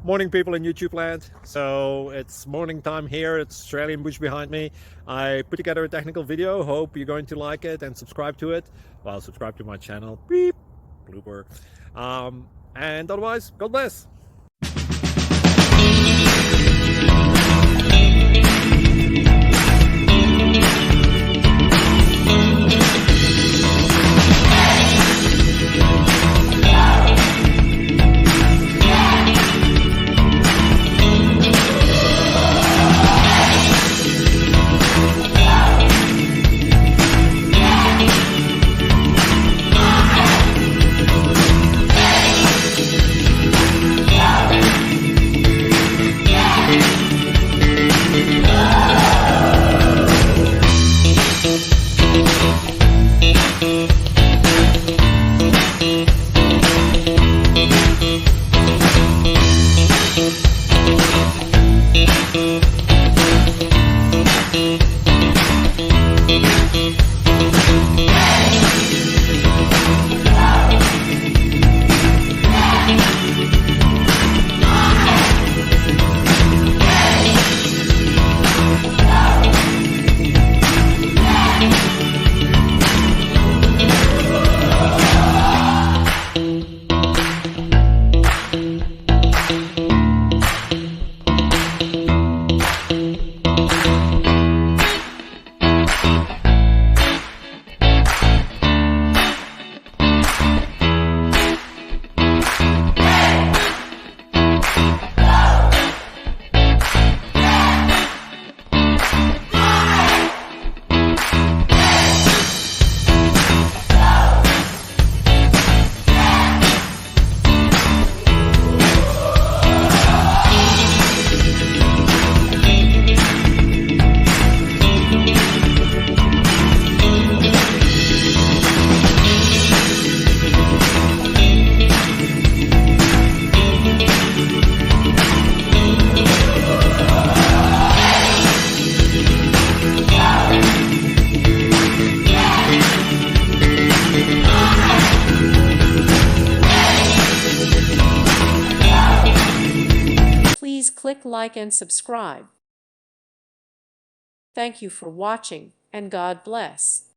Morning, people in YouTube land. So it's morning time here. It's Australian bush behind me. I put together a technical video. Hope you're going to like it and subscribe to it. Well, subscribe to my channel. Beep. Blooper. And otherwise, God bless. Please click like and subscribe. Thank you for watching, and God bless.